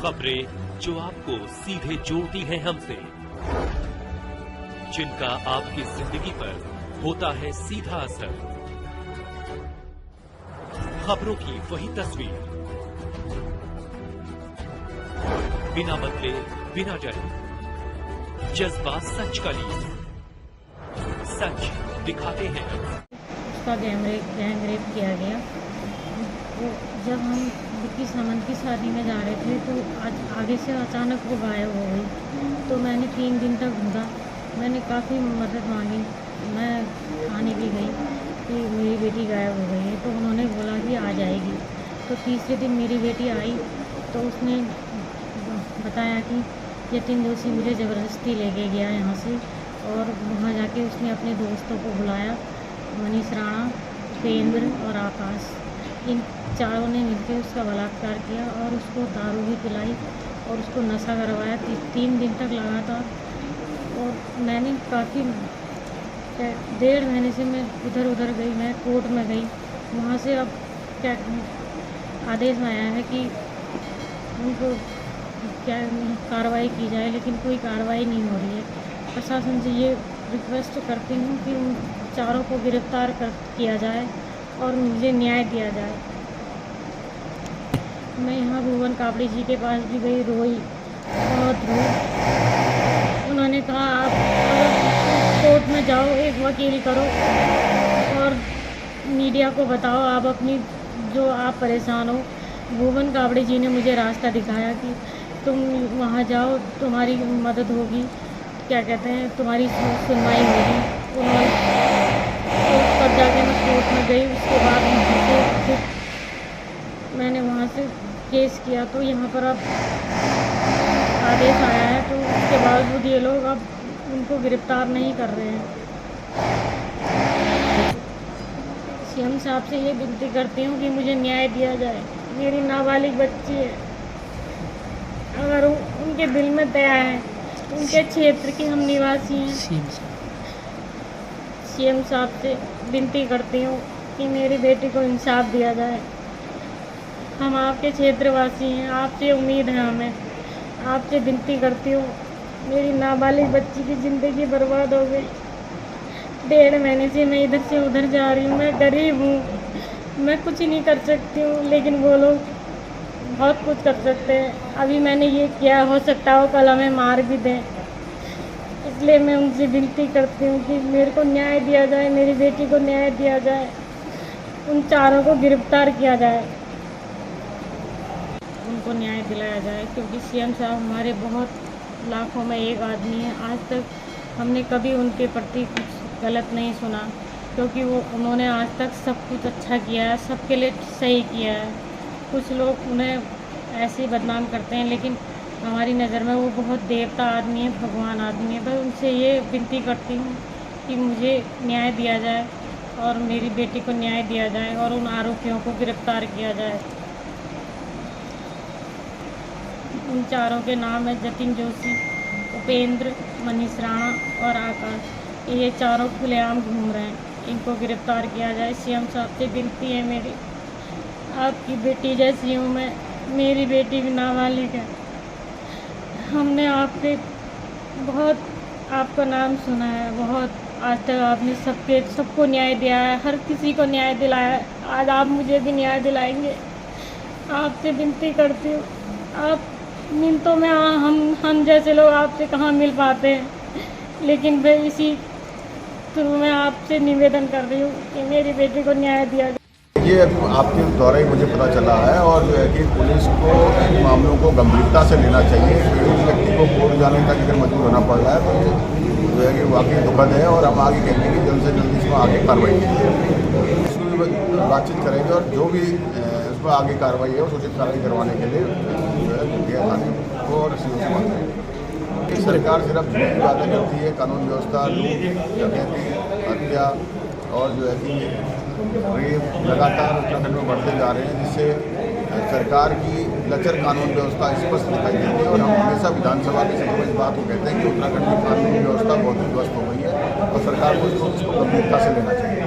खबरें जो आपको सीधे जोड़ती हैं हमसे, जिनका आपकी जिंदगी पर होता है सीधा असर। खबरों की वही तस्वीर, बिना बदले बिना डरे, जज्बा सच का लिए, सच दिखाते हैं। उसका गैंग रेप किया गया। वो जब हम विक्की सामंत की शादी में जा रहे थे तो आज आगे से अचानक वो गायब हो गई। तो मैंने 3 दिन तक ढूंढा, मैंने काफ़ी मदद मांगी, मैं थाने भी गई कि मेरी बेटी गायब हो गई है। तो उन्होंने बोला कि आ जाएगी। तो तीसरे दिन मेरी बेटी आई तो उसने बताया कि जतिन जोशी मुझे ज़बरदस्ती लेके गया यहाँ से, और वहाँ जाके उसने अपने दोस्तों को बुलाया, मनीष राणा, उपेंद्र और आकाश। इन चारों ने मिलकर उसका बलात्कार किया और उसको दारू भी पिलाई और उसको नशा करवाया 3 दिन तक लगातार। और मैंने काफ़ी 1.5 महीने से मैं इधर उधर गई, मैं कोर्ट में गई। वहाँ से अब क्या आदेश आया है कि उनको क्या कार्रवाई की जाए, लेकिन कोई कार्रवाई नहीं हो रही है। प्रशासन से ये रिक्वेस्ट करती हूँ कि उन चारों को गिरफ्तार किया जाए और मुझे न्याय दिया जाए। मैं यहाँ भुवन कापड़ी जी के पास भी गई, रोई, बहुत रोई। उन्होंने कहा आप कोर्ट में जाओ, एक वकील करो और मीडिया को बताओ आप अपनी जो आप परेशान हो। भुवन कापड़ी जी ने मुझे रास्ता दिखाया कि तुम वहाँ जाओ, तुम्हारी मदद होगी, क्या कहते हैं, तुम्हारी सुनवाई होगी। उन्होंने तब जाके मैं कोर्ट में गई। उसके बाद मैंने वहाँ से केस किया तो यहाँ पर अब आदेश आया है, तो उसके बावजूद ये लोग अब उनको गिरफ्तार नहीं कर रहे हैं। सीएम साहब से ये विनती करती हूँ कि मुझे न्याय दिया जाए। मेरी नाबालिग बच्ची है, अगर उनके दिल में दया है, उनके क्षेत्र के हम निवासी हैं। सीएम साहब से विनती करती हूँ कि मेरी बेटी को इंसाफ दिया जाए। हम आपके क्षेत्रवासी हैं, आपसे उम्मीद है हमें। आपसे विनती करती हूँ, मेरी नाबालिग बच्ची की ज़िंदगी बर्बाद हो गई। 1.5 महीने से मैं इधर से उधर जा रही हूँ। मैं गरीब हूँ, मैं कुछ नहीं कर सकती हूँ, लेकिन वो लोग बहुत कुछ कर सकते हैं। अभी मैंने ये किया, हो सकता है वो कल हमें मार भी दें। इसलिए मैं उनसे विनती करती हूँ कि मेरे को न्याय दिया जाए, मेरी बेटी को न्याय दिया जाए, उन चारों को गिरफ्तार किया जाए, उनको न्याय दिलाया जाए। क्योंकि सीएम साहब हमारे बहुत लाखों में एक आदमी हैं। आज तक हमने कभी उनके प्रति कुछ गलत नहीं सुना, क्योंकि उन्होंने आज तक सब कुछ अच्छा किया है, सबके लिए सही किया है। कुछ लोग उन्हें ऐसे ही बदनाम करते हैं, लेकिन हमारी नज़र में वो बहुत देवता आदमी है, भगवान आदमी है। मैं उनसे ये विनती करती हूँ कि मुझे न्याय दिया जाए और मेरी बेटी को न्याय दिया जाए और उन आरोपियों को गिरफ्तार किया जाए। उन चारों के नाम है जतिन जोशी, उपेंद्र, मनीष राणा और आकाश। ये चारों खुलेआम घूम रहे हैं, इनको गिरफ्तार किया जाए। सीएम साहब से विनती है मेरी, आपकी बेटी जैसी हूँ मैं, मेरी बेटी भी नाबालिग है। हमने आपके बहुत आपका नाम सुना है, बहुत आज तक आपने सबको न्याय दिया है, हर किसी को न्याय दिलाया है। आज आप मुझे भी न्याय दिलाएंगे। आपसे विनती करती हूँ, आप मिनटों में हम जैसे लोग आपसे कहाँ मिल पाते हैं, लेकिन मैं इसी थ्रू में आपसे निवेदन कर रही हूँ कि मेरी बेटी को न्याय दिया जाए। ये आपके द्वारा ही मुझे पता चला है, और जो है कि पुलिस को इन मामलों को गंभीरता से लेना चाहिए। पीड़ित व्यक्ति को कोर्ट जाने तक अगर मजबूर होना पड़ रहा है तो जो है कि वाकई दुखद है, और हम आगे कहेंगे कि जल्द से जल्द इसमें आगे कार्रवाई की इसमें बातचीत करेंगे, और जो भी इसमें आगे कार्रवाई है उस उचित कार्रवाई करवाने के लिए जो है मीडिया थाने को और सीओ से बात करेंगे। सरकार सिर्फ झूठी बातें करती है, कानून व्यवस्था, लूट, डकैती, हत्या और जो है कि रेप लगातार उत्तराखंड में बढ़ते जा रहे हैं, जिससे सरकार की लचर कानून व्यवस्था स्पष्ट दिखाई देती है। और हम हमेशा विधानसभा के सदस्य इस बात को कहते हैं कि उत्तराखंड की कानून व्यवस्था बहुत ही ध्वस्त हो गई है और सरकार को इसको गंभीरता से लेना चाहिए।